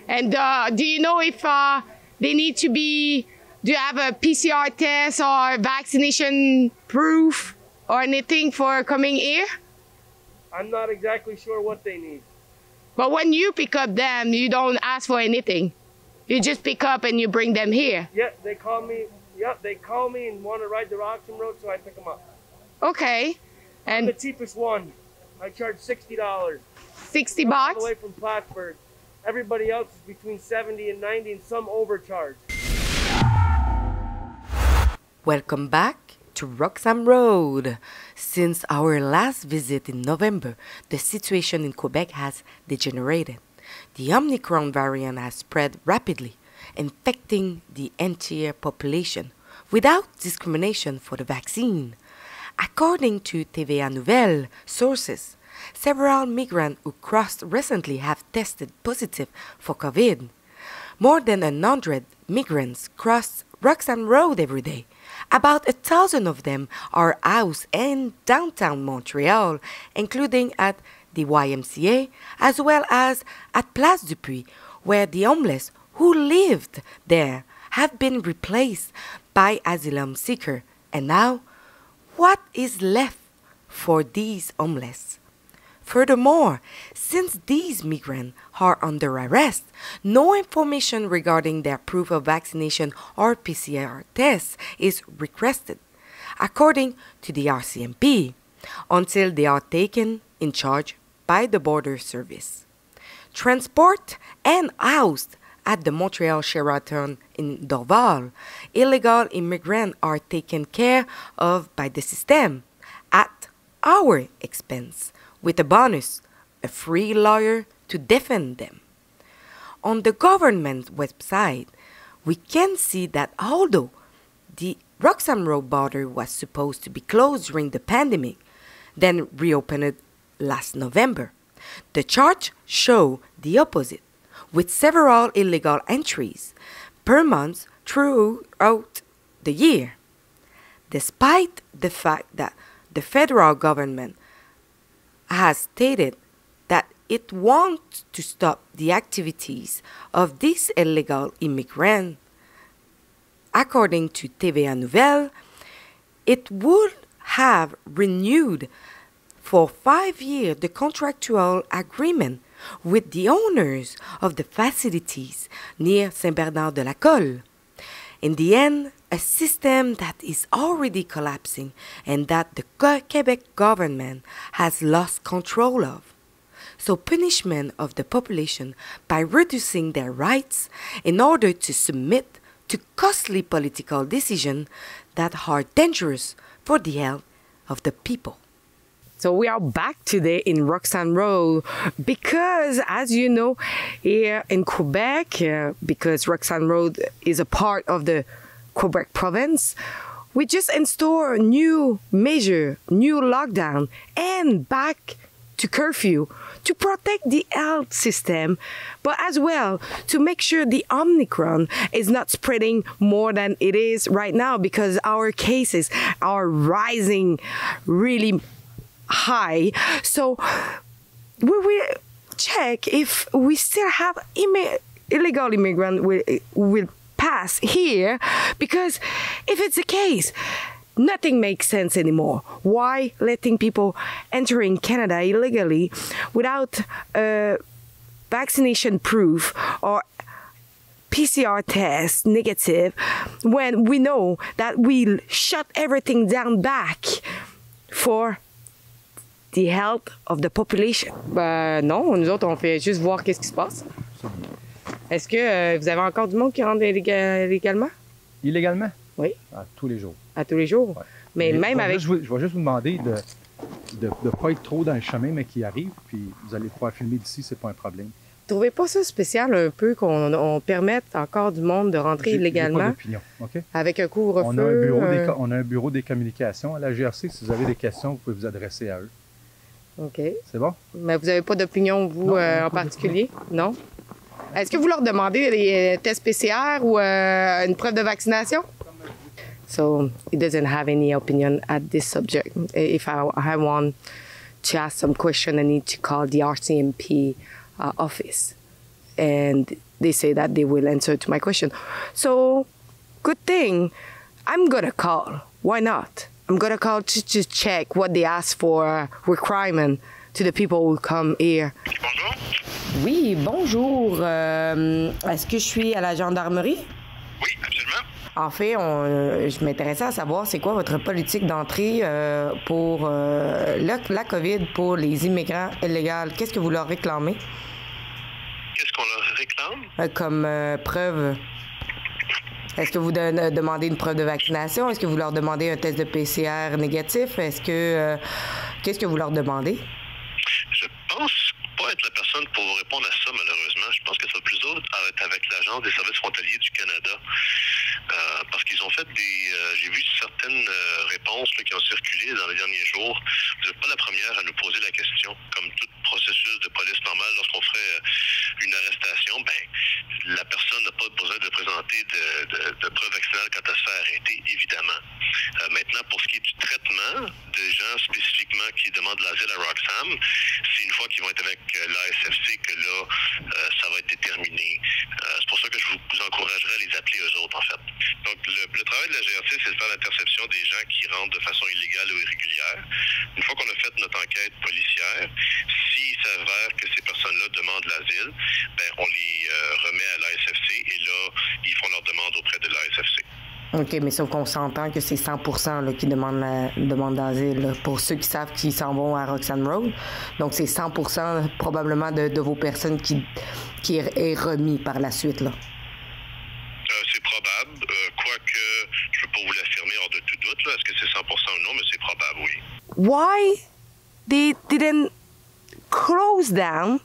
And do you know if they need to be, do you have a PCR test or vaccination proof or anything for coming here? I'm not exactly sure what they need. But when you pick up them, you don't ask for anything. You just pick up and you bring them here. Yeah, they call me. Yep, they call me and want to ride the Roxham Road, so I pick them up. Okay. I'm And the cheapest one. I charge $60. 60 All bucks? the way from Plattsburgh. Everybody else is between 70 and 90, and some overcharge. Welcome back to Roxham Road. Since our last visit in November, the situation in Quebec has degenerated. The Omicron variant has spread rapidly, infecting the entire population without discrimination for the vaccine. According to TVA Nouvelles sources, several migrants who crossed recently have tested positive for COVID. More than 100 migrants cross Roxham Road every day. About 1,000 of them are housed in downtown Montreal, including at the YMCA, as well as at Place du Puy, where the homeless who lived there have been replaced by asylum seekers. And now, what is left for these homeless? Furthermore, since these migrants are under arrest, no information regarding their proof of vaccination or PCR tests is requested, according to the RCMP, until they are taken in charge by the Border Service. Transport and housed at the Montreal Sheraton in Dorval, illegal immigrants are taken care of by the system at our expense, with a bonus, a free lawyer to defend them. On the government website, we can see that although the Roxham Road border was supposed to be closed during the pandemic, then reopened last November, the charts show the opposite, with several illegal entries per month throughout the year. Despite the fact that the federal government has stated that it wants to stop the activities of these illegal immigrants, according to TVA Nouvelles, it would have renewed for 5 years the contractual agreement with the owners of the facilities near Saint-Bernard-de-la-Colle. In the end, a system that is already collapsing and that the Quebec government has lost control of. So punishment of the population by reducing their rights in order to submit to costly political decisions that are dangerous for the health of the people. So we are back today in Roxham Road because, as you know, here in Quebec, because Roxham Road is a part of the Quebec province, we just install new measure, new lockdown, and back to curfew to protect the health system, but as well to make sure the Omicron is not spreading more than it is right now, because our cases are rising really high. So we will check if we still have illegal immigrants will pass here, because if it's the case, nothing makes sense anymore. Why letting people entering Canada illegally without vaccination proof or PCR test negative when we know that we'll shut everything down back for the health of the population? Non, nous autres, on fait juste voir qu'est-ce qui se passe. Est-ce que vous avez encore du monde qui rentre illégalement? Illégalement? Oui. À tous les jours. À tous les jours? Ouais. Mais même avec... Je vais juste vous demander de ne pas être trop dans le chemin, mais qui arrive, puis vous allez pouvoir filmer d'ici, c'est pas un problème. Trouvez pas ça spécial un peu qu'on permette encore du monde de rentrer illégalement? J'ai pas d'opinion, OK? Avec un couvre-feu? On a un bureau des communications à la GRC. Si vous avez des questions, vous pouvez vous adresser à eux. OK. C'est bon? Mais vous n'avez pas d'opinion, vous, en particulier? Non? Est-ce que vous leur demandez des tests PCR ou une preuve de vaccination? So he doesn't have any opinion at this subject. If I want to ask some question, I need to call the RCMP office. and they say that they will answer to my question. So, good thing, I'm gonna call. Why not? I'm gonna call to check what they ask for requirement to the people who come here. Bonjour. Oui, bonjour. Est-ce que je suis à la gendarmerie? Oui, absolument. En fait, je m'intéressais à savoir c'est quoi votre politique d'entrée pour la COVID pour les immigrants illégaux. Qu'est-ce que vous leur réclamez? Qu'est-ce qu'on leur réclame? Comme preuve. Est-ce que vous demandez une preuve de vaccination? Est-ce que vous leur demandez un test de PCR négatif? Qu'est-ce que vous leur demandez? Je pense pas être la personne pour vous répondre à ça, malheureusement. Je pense que ça va plus être avec l'Agence des services frontaliers du Canada. Parce qu'ils ont fait j'ai vu certaines réponses là, qui ont circulé dans les derniers jours. Vous n'êtes pas la première à nous poser la question. Comme tout processus de police normal, lorsqu'on ferait une arrestation, la personne n'a pas besoin de présenter de preuve vaccinale quand elle se fait arrêter, évidemment. Maintenant, pour ce qui est du traitement des gens spécifiquement qui demandent l'asile à Roxham, c'est une fois qu'ils vont être avec l'ASFC que là, ça va être déterminé. C'est pour ça que je vous encouragerais à les appeler eux autres, en fait. Donc, le travail de la GRC, c'est de faire l'interception des gens qui rentrent de façon illégale ou irrégulière. Une fois qu'on a fait notre enquête policière, s'il s'avère que ces personnes-là demandent l'asile, on les remet à l'ASFC et là, ils font leur demande auprès de l'ASFC. OK, mais sauf qu'on s'entend que c'est 100% là, qui demandent d'asile. Là, pour ceux qui savent qu'ils s'en vont à Roxham Road. Donc, c'est 100% probablement de vos personnes qui est remis par la suite, là. C'est probable, quoique je ne peux pas vous l'affirmer hors de tout doute. Est-ce que c'est 100% ou non, mais c'est probable, oui. Why they didn't close down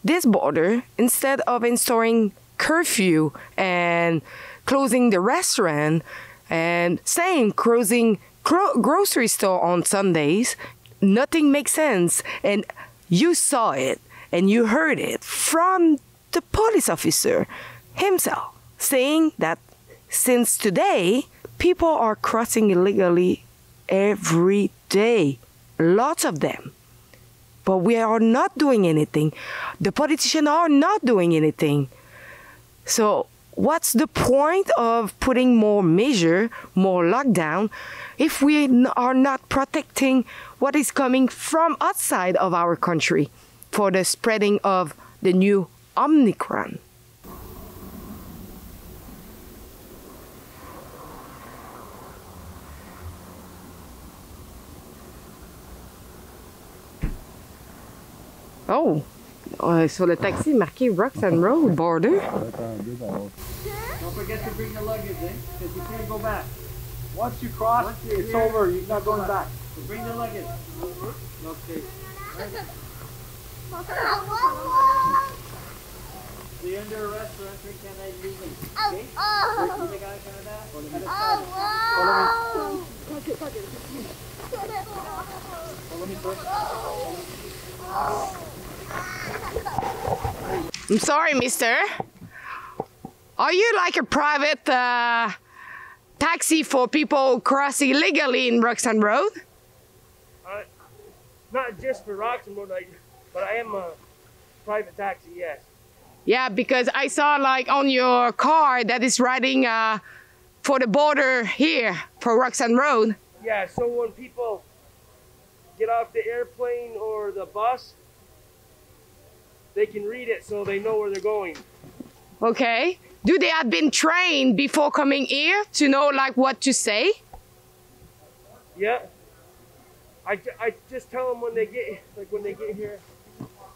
this border instead of installing curfew and closing the restaurant and closing grocery store on Sundays? Nothing makes sense. And you saw it and you heard it from the police officer himself saying that since today, people are crossing illegally every day. Lots of them. But we are not doing anything. The politicians are not doing anything. So what's the point of putting more measure, more lockdown, if we are not protecting what is coming from outside of our country for the spreading of the new Omicron? Oh, sur le taxi marqué Roxham Road border. Don't forget to bring the luggage in, because you can't go back. Once you cross, it's over. You're not going back. So bring the luggage. Okay. So you're under arrest for entering Canada illegally. Okay? Follow me first. I'm sorry, mister. Are you like a private taxi for people crossing illegally in Roxham Road? Not just for Roxham Road, but I am a private taxi, yes. Yeah, because I saw like on your car that is riding for the border here for Roxham Road. Yeah, so when people get off the airplane or the bus, they can read it so they know where they're going. Okay. Do they have been trained before coming here to know like what to say? Yeah. I just tell them when they get here,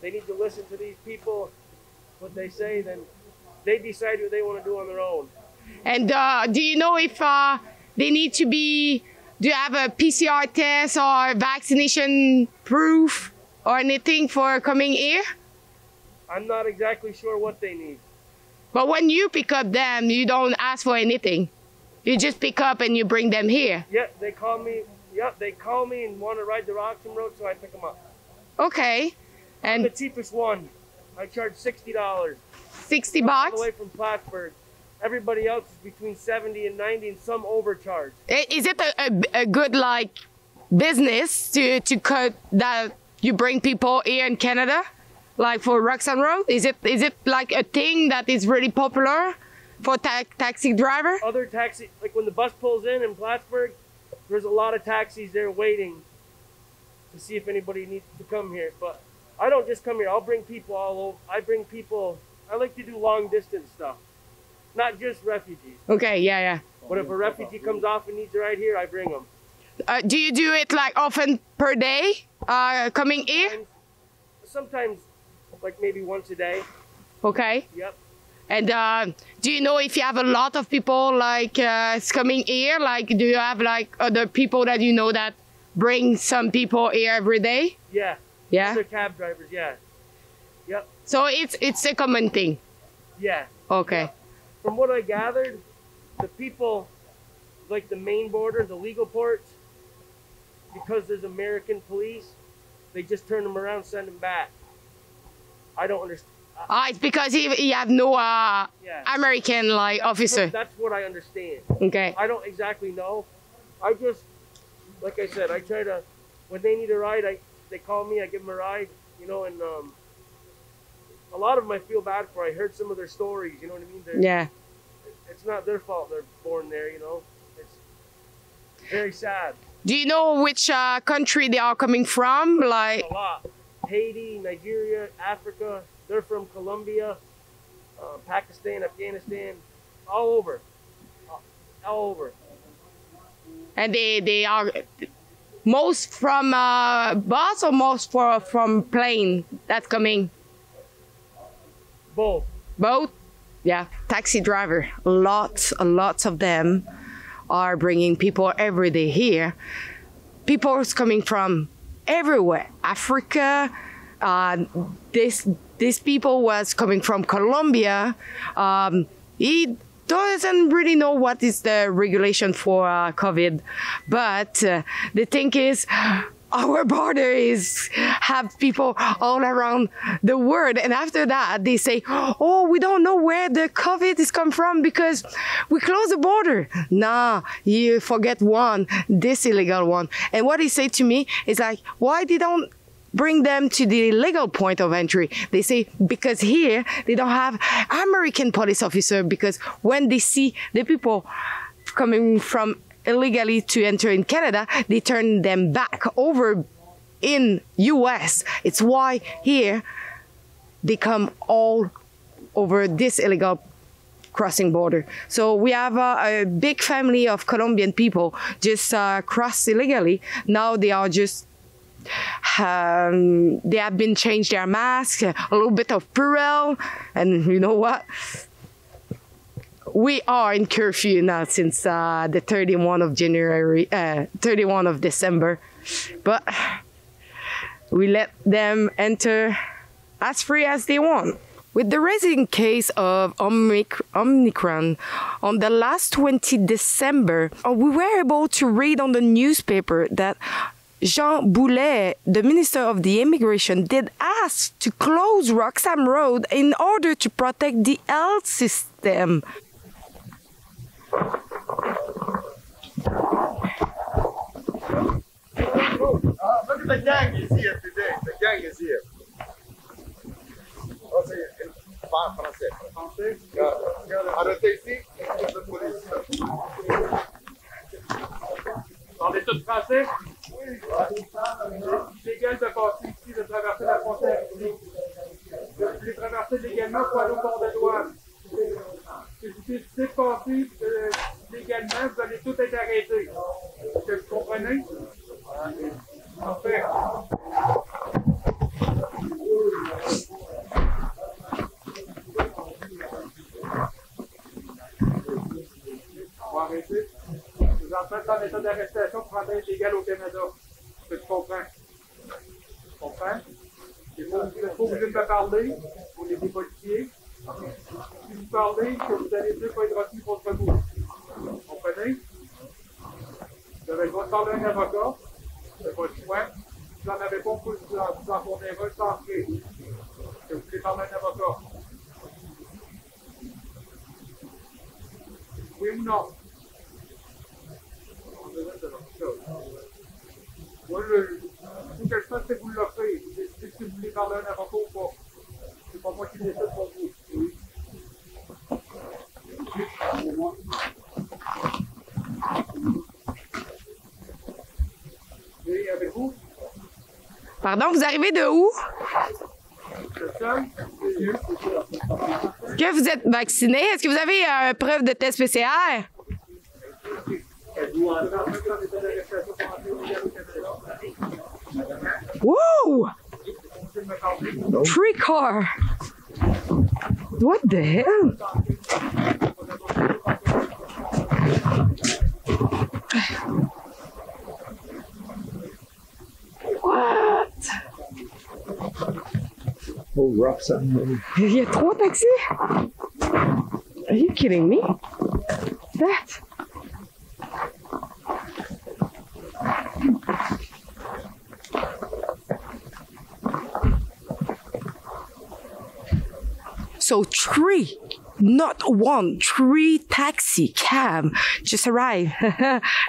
they need to listen to these people, what they say, then they decide what they want to do on their own. And do you know if they need to do you have a PCR test or vaccination proof or anything for coming here? I'm not exactly sure what they need. But when you pick up them, you don't ask for anything. You just pick up and you bring them here. Yeah, they call me. Yep, they call me and want to ride the Roxham Road, so I pick them up. Okay. I'm And the cheapest one. I charge $60. 60 All bucks? the way from Plattsburgh. Everybody else is between 70 and 90, and some overcharge. Is it a good like business to cut that you bring people here in Canada? Like for Roxham Road? Is it like a thing that is really popular for taxi driver? Other taxi, like when the bus pulls in Plattsburgh, there's a lot of taxis there waiting to see if anybody needs to come here. But I don't just come here. I'll bring people all over. I like to do long distance stuff, not just refugees. Okay, yeah. But if a refugee comes off and needs a ride here, I bring them. Do you do it like often per day, coming here? Sometimes like maybe once a day. Okay. Yep. And do you know if you have a lot of people like coming here? Like, do you have like other people that you know that bring some people here every day? Yeah. Yeah. Other cab drivers. Yeah. Yep. So it's a common thing. Yeah. Okay. Yep. From what I gathered, the people like the main border, the legal ports, because there's American police, they just turn them around, send them back. I don't understand. It's because he have no American like officer. That's what I understand. Okay. I don't exactly know. I just, like I said, I try to, when they need a ride, they call me, I give them a ride, you know, and a lot of them I feel bad for. I heard some of their stories, you know what I mean? Yeah. It's not their fault they're born there, you know. It's very sad. Do you know which country they are coming from? Like A lot. Haiti, Nigeria, Africa. They're from Colombia, Pakistan, Afghanistan, all over. All over. And they are most from bus or most from plane that's coming? Both. Both? Yeah. Taxi driver. Lots of them are bringing people every day here. People is coming from everywhere. Africa. This people was coming from Colombia. He doesn't really know what is the regulation for COVID, but the thing is, our border have people all around the world, and after that they say, "Oh, we don't know where the COVID is come from because we close the border." Nah, you forget one, this illegal one. And what he said to me is like, "Why they don't bring them to the legal point of entry?" They say because here they don't have American police officer, because when they see the people coming from illegally to enter in Canada, they turn them back over in US. It's why here they come all over this illegal crossing border. So we have a big family of Colombian people just cross illegally. Now they are just they have been changed their masks, a little bit of Purell, and you know what? We are in curfew now since the 31 of December, but we let them enter as free as they want. With the rising case of Omicron on the last 20 December, we were able to read on the newspaper that Jean Boulet, the Minister of the Immigration, did ask to close Roxham Road in order to protect the health system. Look at the gang is here today. The gang is here. Parle français. Français? Arrêtez ici. La police. Parlez tous français? Oui. C'est légal de passer ici, de traverser la frontière ici. Si vous voulez traverser légalement, il faut aller au port de douane. Si vous décidez de passer légalement, vous allez tout être arrêtés. Est-ce que vous comprenez? Parfait. On va arrêter. Vous entrez en état d'arrestation pour entrer illégal au Canada. Est-ce que tu comprends? Tu comprends? Il faut que vous me parler, pour les policiers. Si vous parlez, que vous allez plus pas être retenu contre vous. Vous comprenez? Vous avez le droit de parler à un avocat. C'est pas le choix. Si vous n'en avez pas, vous en fournirez un sans frais. Que vous voulez parler à un avocat. Oui ou non? Moi, il faut que je fasse que vous l'offrez. Vous décidez si vous voulez parler à un avocat ou pas. c'est pas moi qui décide pour vous. Et avec vous? Pardon, vous arrivez de où? Est-ce que vous êtes vacciné? Est-ce que vous avez preuve de test PCR? Whoa! 3 car. What the hell? What? Oh, Roxham. Il y a 3 taxis? Are you kidding me? That? So 3, not 1, 3 taxi cab just arrived.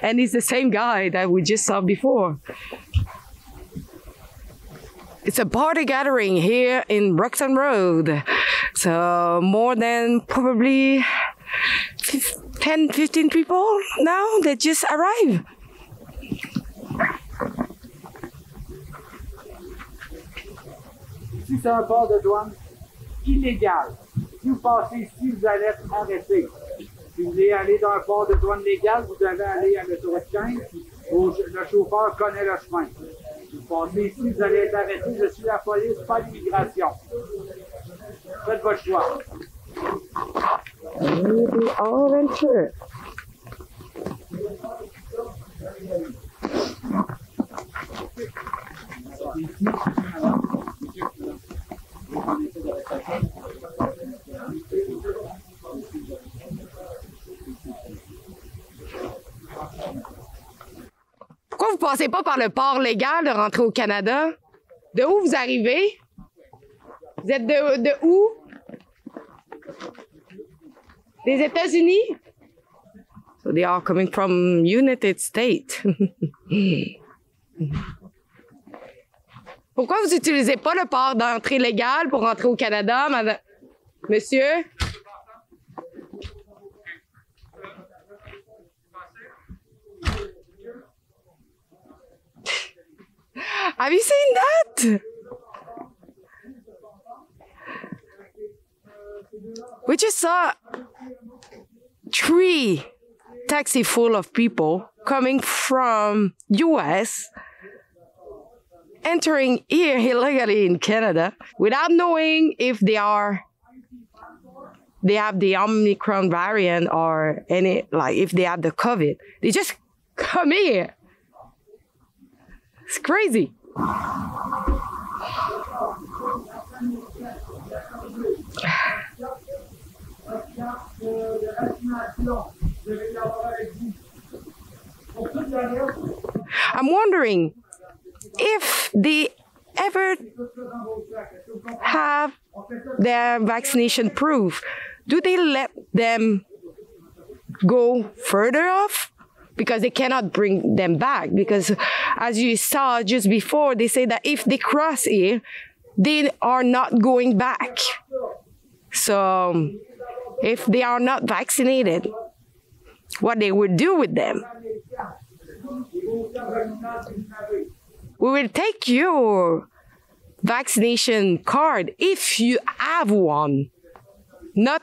And it's the same guy that we just saw before. It's a party gathering here in Roxham Road. So more than probably 10, 15 people now that just arrived. Ici, c'est un port de douane illégal. Si vous passez ici, vous allez être arrêté. Si vous voulez aller dans un port de douane légal, vous devez aller à l'autoroute 15. Le chauffeur connaît le chemin. Si vous passez ici, vous allez être arrêté. Je suis la police, pas l'immigration. Faites votre choix. All into Pourquoi vous passez pas par le port légal de rentrer au Canada? De où vous arrivez? Vous êtes de où? Des États-Unis? So they are coming from United States. Pourquoi vous n'utilisez pas le port d'entrée légale pour rentrer au Canada, madame? Monsieur? Have you seen that? We just saw 3 taxi full of people coming from US, entering here illegally in Canada without knowing if they have the Omicron variant or any, like if they have the COVID. They just come here. It's crazy. I'm wondering if they ever have their vaccination proof. Do they let them go further off? Because they cannot bring them back. Because as you saw just before, they say that if they cross here, they are not going back. So if they are not vaccinated, what they will do with them? We will take your vaccination card if you have one. Not,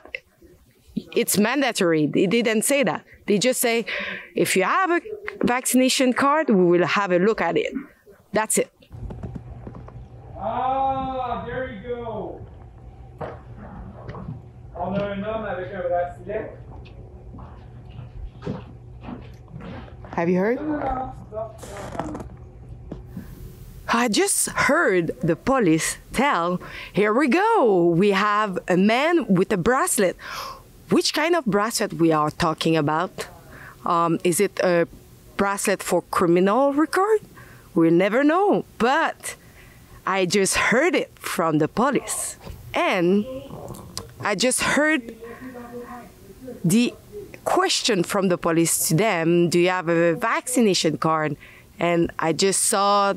it's mandatory. They didn't say that. They just say, if you have a vaccination card, we will have a look at it. That's it. Ah, there you go. On a un homme avec un bracelet. Have you heard? I just heard the police tell, here we go. We have a man with a bracelet. Which kind of bracelet we are talking about? Is it a bracelet for criminal record? We'll never know. But I just heard it from the police. And I just heard the question from the police to them, do you have a vaccination card? And I just saw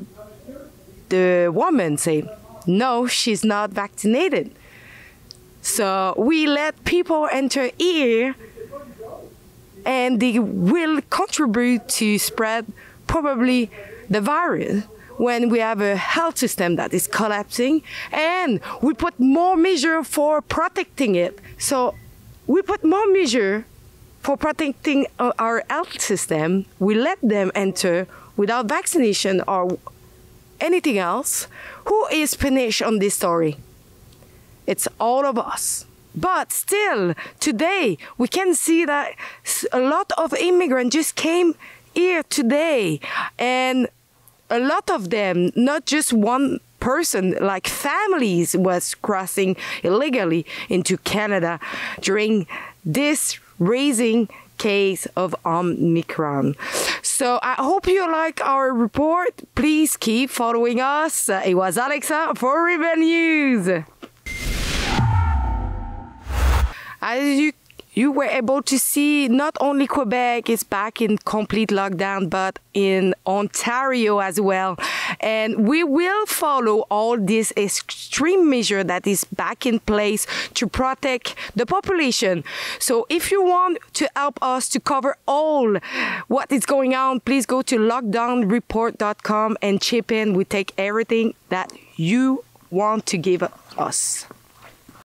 the woman say, no, she's not vaccinated. So we let people enter here, and they will contribute to spread probably the virus when we have a health system that is collapsing, and we put more measure for protecting it. So we put more measure for protecting our health system. We let them enter without vaccination or anything else. Who is punished on this story? It's all of us. But still, today, we can see that a lot of immigrants just came here today. And a lot of them, not just one person, like families, was crossing illegally into Canada during this rising case of Omicron. So I hope you like our report. Please keep following us. It was Alexa for Rebel News. As you were able to see, not only Quebec is back in complete lockdown, but in Ontario as well. And we will follow all this extreme measure that is back in place to protect the population. So if you want to help us to cover all what is going on, please go to lockdownreport.com and chip in. We take everything that you want to give us.